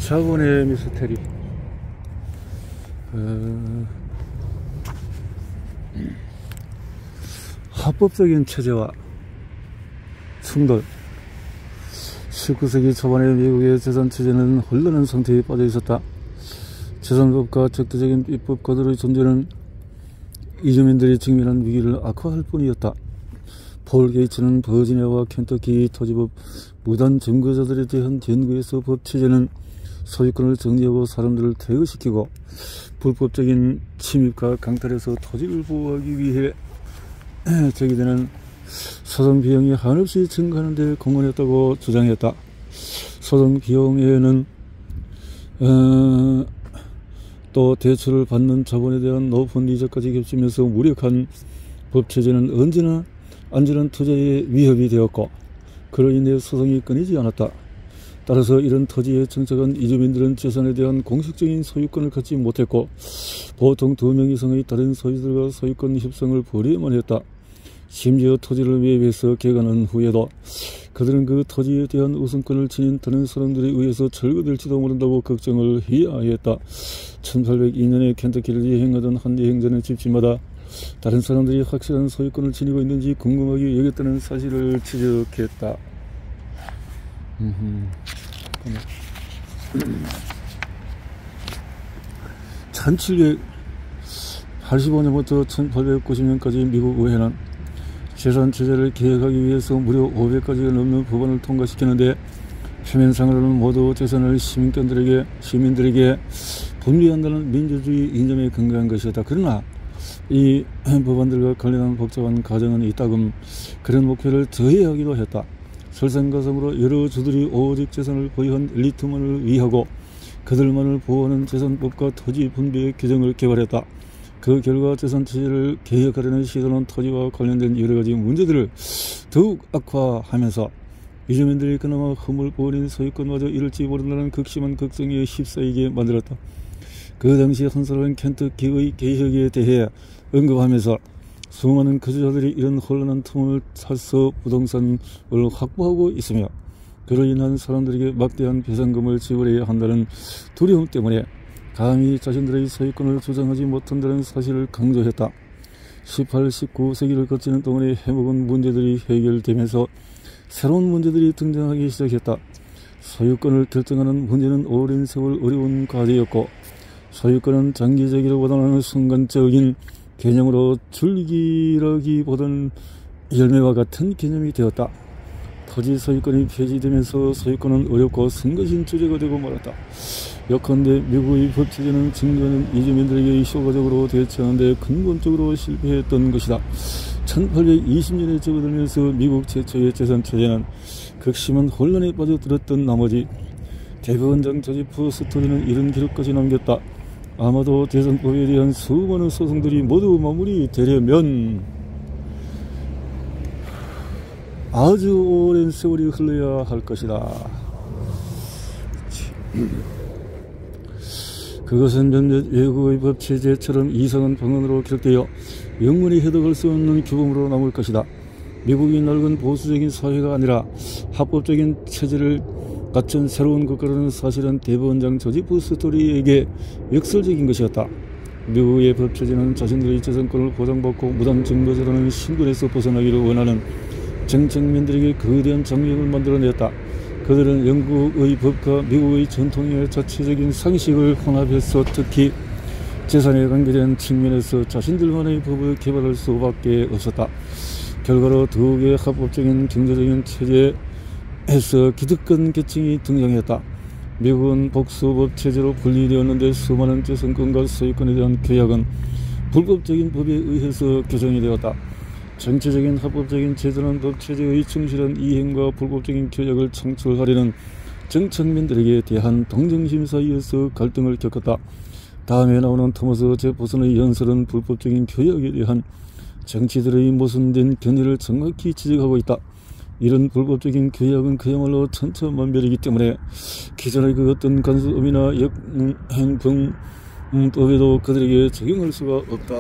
자본의 미스테리. 합법적인 체제와 충돌. 19세기 초반에 미국의 재산체제는 혼란한 상태에 빠져 있었다. 재산법과 적대적인 입법 과도의 존재는 이주민들이 직면한 위기를 악화할 뿐이었다. 폴 게이츠는 버지니아와 켄터키 토지법 무단 점거자들에 대한 연구에서 법체제는 소유권을 정리하고 사람들을 퇴거시키고 불법적인 침입과 강탈에서 토지를 보호하기 위해 제기되는 소송 비용이 한없이 증가하는 데 공헌했다고 주장했다. 소송 비용에는 또 대출을 받는 자본에 대한 높은 이자까지 겹치면서 무력한 법체제는 언제나 안전한 투자에 위협이 되었고 그로 인해 소송이 끊이지 않았다. 따라서 이런 토지에 정착한 이주민들은 재산에 대한 공식적인 소유권을 갖지 못했고 보통 2명 이상의 다른 소유들과 소유권 협상을 벌여야만 했다. 심지어 토지를 매입해서 개간한 후에도 그들은 그 토지에 대한 우선권을 지닌 다른 사람들에 의해서 철거될지도 모른다고 걱정을 해야 했다. 1802년에 켄터키를 여행하던 한 여행자는 집집마다 다른 사람들이 확실한 소유권을 지니고 있는지 궁금하게 여겼다는 사실을 지적했다. 1785년부터 1890년까지 미국 의회는 재산체제를 개혁하기 위해서 무려 500가지가 넘는 법안을 통과시키는데 표면상으로는 모두 재산을 시민들에게 분리한다는 민주주의 이념에 근거한 것이었다. 그러나 이 법안들과 관련한 복잡한 과정은 이따금 그런 목표를 저해하기도 했다. 설상가상으로 여러 주들이 오직 재산을 보유한 엘리트만을 위하고 그들만을 보호하는 재산법과 토지 분배의 규정을 개발했다. 그 결과 재산체제를 개혁하려는 시도는 토지와 관련된 여러가지 문제들을 더욱 악화하면서 이주민들이 그나마 허물버린 소유권마저 잃을지 모른다는 극심한 걱정에 휩싸이게 만들었다. 그 당시 한 사람은 켄터키의 개혁에 대해 언급하면서 수많은 거주자들이 이런 혼란한 틈을 타서 부동산을 확보하고 있으며 그로 인한 사람들에게 막대한 배상금을 지불해야 한다는 두려움 때문에 감히 자신들의 소유권을 주장하지 못한다는 사실을 강조했다. 18, 19세기를 거치는 동안에 해먹은 문제들이 해결되면서 새로운 문제들이 등장하기 시작했다. 소유권을 결정하는 문제는 오랜 세월 어려운 과제였고 소유권은 장기적이라보다는 순간적인 개념으로 줄기라기보다는 열매와 같은 개념이 되었다. 토지 소유권이 폐지되면서 소유권은 어렵고 성가신 주제가 되고 말았다. 예컨대 미국의 법체제는 증가하는 이주민들에게 효과적으로 대처하는 데 근본적으로 실패했던 것이다. 1820년에 접어들면서 미국 최초의 재산체제는 극심한 혼란에 빠져들었던 나머지 대법원장 조지프 스토리는 이런 기록까지 남겼다. 아마도 재산법에 대한 수많은 소송들이 모두 마무리되려면 아주 오랜 세월이 흘러야 할 것이다. 그것은 몇몇 외국의 법체제처럼 이상한 방언으로 기록되어 영원히 해독할 수 없는 규범으로 남을 것이다. 미국이 낡은 보수적인 사회가 아니라 합법적인 체제를 갖춘 새로운 국가라는 사실은 대법원장 조지프 스토리에게 역설적인 것이었다. 미국의 법체제는 자신들의 재산권을 보장받고 무단 증거자라는 신분에서 벗어나기를 원하는 정책민들에게 거대한 장벽을 만들어냈다. 그들은 영국의 법과 미국의 전통의 자체적인 상식을 혼합해서 특히 재산에 관계된 측면에서 자신들만의 법을 개발할 수밖에 없었다. 결과로 더욱의 합법적인 경제적인 체제에서 기득권 계층이 등장했다. 미국은 복수법 체제로 분리되었는데 수많은 재산권과 소유권에 대한 규약은 불법적인 법에 의해서 규정이 되었다. 전체적인 합법적인 제도는 법체제의 충실한 이행과 불법적인 규약을 창출하려는 정착민들에게 대한 동정심 사이에서 갈등을 겪었다. 다음에 나오는 토마스 제퍼슨의 연설은 불법적인 규약에 대한 정치들의 모순된 견해를 정확히 지적하고 있다. 이런 불법적인 규약은 그야말로 천차만별이기 때문에 기존의 그 어떤 간수업이나 역행범법에도 그들에게 적용할 수가 없다.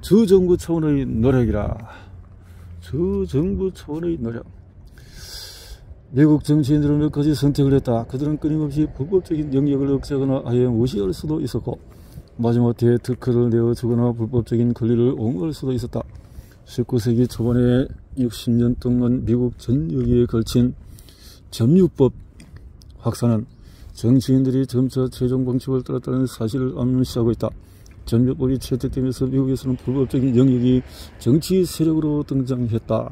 주정부 차원의 노력이라. 주정부 차원의 노력. 미국 정치인들은 몇 가지 선택을 했다. 그들은 끊임없이 불법적인 영역을 억제하거나 아예 무시할 수도 있었고, 마지못해 특허를 내어주거나 불법적인 권리를 옹호할 수도 있었다. 19세기 초반에 60년 동안 미국 전역에 걸친 점유법 확산은 정치인들이 점차 최종 방침을 따랐다는 사실을 암시하고 있다. 점유법이 채택되면서 미국에서는 불법적인 영역이 정치 세력으로 등장했다.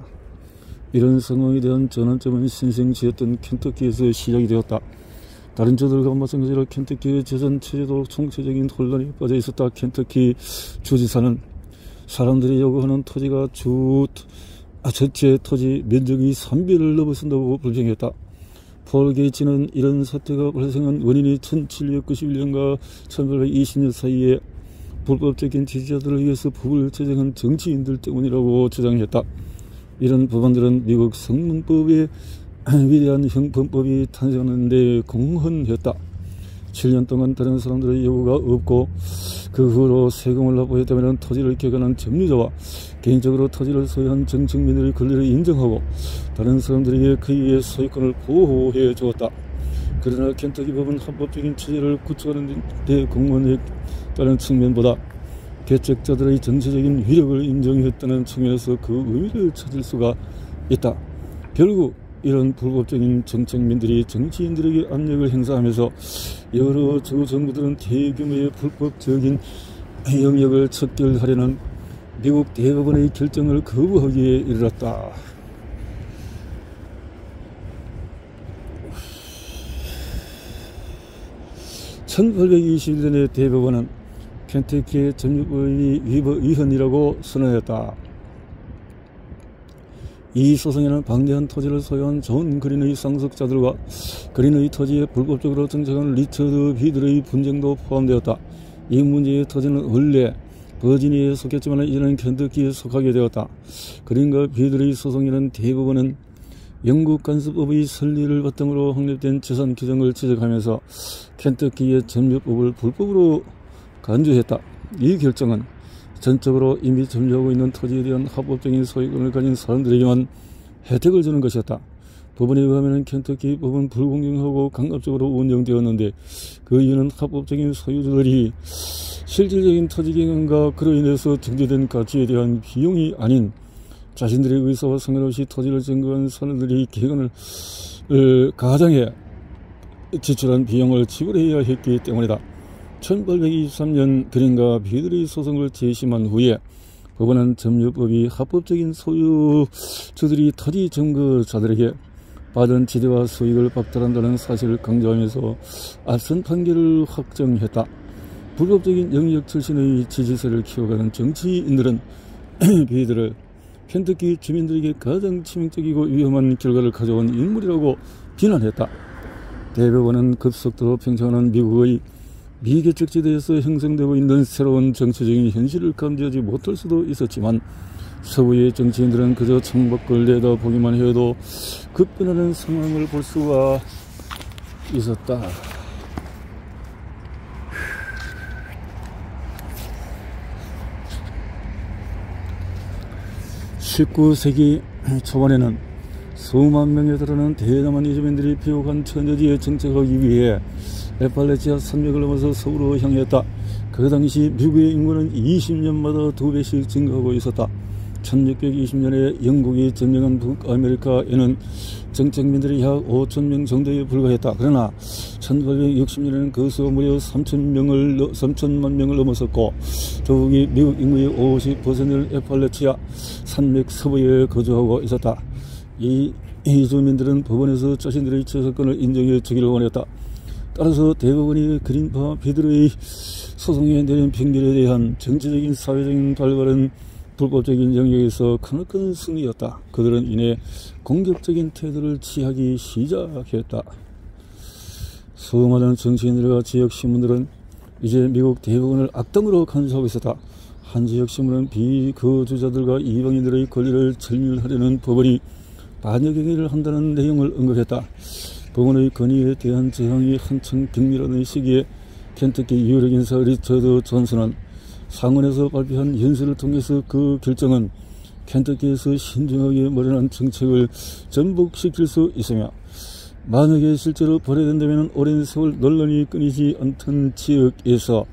이런 상황에 대한 전환점은 신생지였던 켄터키에서 시작이 되었다. 다른 주들과 마찬가지로 켄터키의 재산 체제도 총체적인 혼란에 빠져 있었다. 켄터키 주지사는 사람들이 요구하는 토지가 전체 토지 면적이 3배를 넘어선다고 불평했다. 폴 게이츠는 이런 사태가 발생한 원인이 1791년과 1820년 사이에 불법적인 지지자들을 위해서 법을 제정한 정치인들 때문이라고 주장했다. 이런 법안들은 미국 성문법의 위대한 형법법이 탄생하는 데 공헌했다. 7년 동안 다른 사람들의 요구가 없고 그 후로 세금을 납부했다면 토지를 개간한 점유자와 개인적으로 토지를 소유한 정착민들의 권리를 인정하고 다른 사람들에게 그의 소유권을 보호해 주었다. 그러나 켄터키 법은 합법적인 체제를 구축하는 데 공헌했다는 측면보다 개척자들의 전체적인 위력을 인정했다는 측면에서 그 의미를 찾을 수가 있다. 결국 이런 불법적인 정착민들이 정치인들에게 압력을 행사하면서 여러 주정부들은 대규모의 불법적인 영역을 척결하려는 미국 대법원의 결정을 거부하기에 이르렀다. (1821년에) 대법원은 켄터키의 점유법이 위헌이라고 선언했다. 이 소송에는 방대한 토지를 소유한 존 그린의 상속자들과 그린의 토지에 불법적으로 정착한 리처드 비들의 분쟁도 포함되었다. 이 문제의 토지는 원래 버지니아에 속했지만 이제는 켄터키에 속하게 되었다. 그린과 비들의 소송에는 대법원은 영국 간수법의 설리를 바탕으로 확립된 재산 규정을 지적하면서 켄터키의 점유법을 불법으로 간주했다. 이 결정은 전적으로 이미 점유하고 있는 토지에 대한 합법적인 소유권을 가진 사람들에게만 혜택을 주는 것이었다. 법원에 의하면 켄터키 법은 불공정하고 강압적으로 운영되었는데 그 이유는 합법적인 소유주들이 실질적인 토지 경영과 그로 인해서 증대된 가치에 대한 비용이 아닌 자신들의 의사와 상관없이 토지를 증거한 사람들이 개간을 가장해 지출한 비용을 지불해야 했기 때문이다. 1823년 그린과 비들의 소송을 재심한 후에 법원은 점유법이 합법적인 소유주들이 토지 증거자들에게 받은 지대와 수익을 박탈한다는 사실을 강조하면서 앞선 판결을 확정했다. 불법적인 영역 출신의 지지세를 키워가는 정치인들은 비들을 켄터키 주민들에게 가장 치명적이고 위험한 결과를 가져온 인물이라고 비난했다. 대법원은 급속도로 팽창하는 미국의 미개척지대에서 형성되고 있는 새로운 정치적인 현실을 감지하지 못할 수도 있었지만 서부의 정치인들은 그저 창밖을 내다보기만 해도 급변하는 상황을 볼 수가 있었다. (19세기) 초반에는 수만 명에 달하는 대담한 이주민들이 비옥한 천여지에 정착하기 위해 에팔레치아 산맥을 넘어서 서부로 향했다. 그 당시 미국의 인구는 20년마다 2배씩 증가하고 있었다. 1620년에 영국이 점령한 북아메리카에는 정착민들이 약 5,000명 정도에 불과했다. 그러나 1860년에는 그 수가 무려 3천만 명을 넘어섰고 더욱이 미국 인구의 50%를 에팔레치아 산맥 서부에 거주하고 있었다. 이 이주민들은 법원에서 자신들의 처소권을 인정해 주기를 원했다. 따라서 대법원이 그린파 비들의 소송에 내린 판결에 대한 정치적인 사회적인 발발은 불법적인 영역에서 크나큰 승리였다. 그들은 이내 공격적인 태도를 취하기 시작했다. 수많은 정치인들과 지역 신문들은 이제 미국 대법원을 악당으로 간주하고 있었다. 한 지역 신문은 비거주자들과 이방인들의 권리를 절멸하려는 법원이 반역행위를 한다는 내용을 언급했다. 법원의 건의에 대한 저항이 한창 격렬하던 시기에 켄터키 유력 인사 리처드 존슨은 상원에서 발표한 연설을 통해서 그 결정은 켄터키에서 신중하게 마련한 정책을 전복시킬 수 있으며, 만약에 실제로 벌여된다면 오랜 세월 논란이 끊이지 않던 지역에서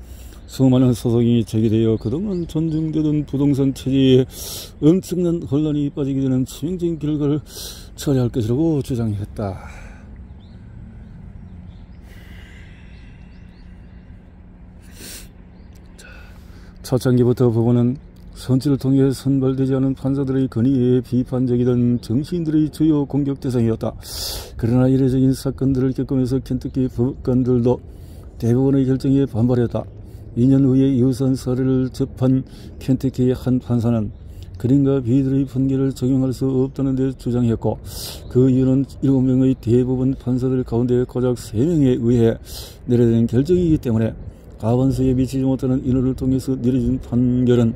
수많은 소송이 제기되어 그동안 존중되던 부동산 체제에 엄청난 혼란이 빠지게 되는 치명적인 결과를 처리할 것이라고 주장했다. 초창기부터 법원은 선출을 통해 선발되지 않은 판사들의 건의에 비판적이던 정치인들의 주요 공격 대상이었다. 그러나 이례적인 사건들을 겪으면서 켄터키 법관들도 대법원의 결정에 반발했다. 2년 후에 유사한 사례를 접한 켄터키의 한 판사는 그린과 비들의 판결을 적용할 수 없다는 데 주장했고, 그 이유는 7명의 대법원 판사들 가운데 고작 3명에 의해 내려진 결정이기 때문에 과반수에 미치지 못하는 인원을 통해서 내려진 판결은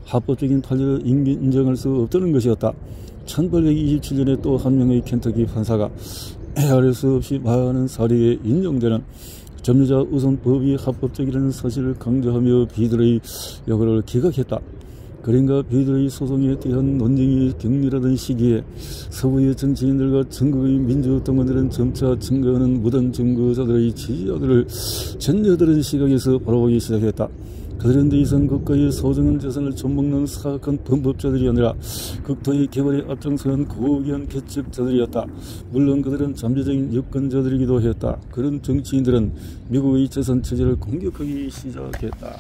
합법적인 판례로 인정할 수 없다는 것이었다. 1827년에 또 한 명의 켄터키 판사가 헤아릴 수 없이 많은 사례에 인정되는 점유자 우선법이 합법적이라는 사실을 강조하며 비들의 역을 기각했다. 그린과 비들의 소송에 대한 논쟁이 격렬하던 시기에 서부의 정치인들과 전국의 민주동원들은 점차 증가하는 무단 증거자들의 지지자들을 전혀다른 시각에서 바라보기 시작했다. 그들은 더 이상 국가의 소중한 재산을 좀먹는 사악한 범법자들이 아니라 국토의 개발에 앞장서는 고귀한 개척자들이었다. 물론 그들은 잠재적인 유권자들이기도 했다. 그런 정치인들은 미국의 재산 체제를 공격하기 시작했다.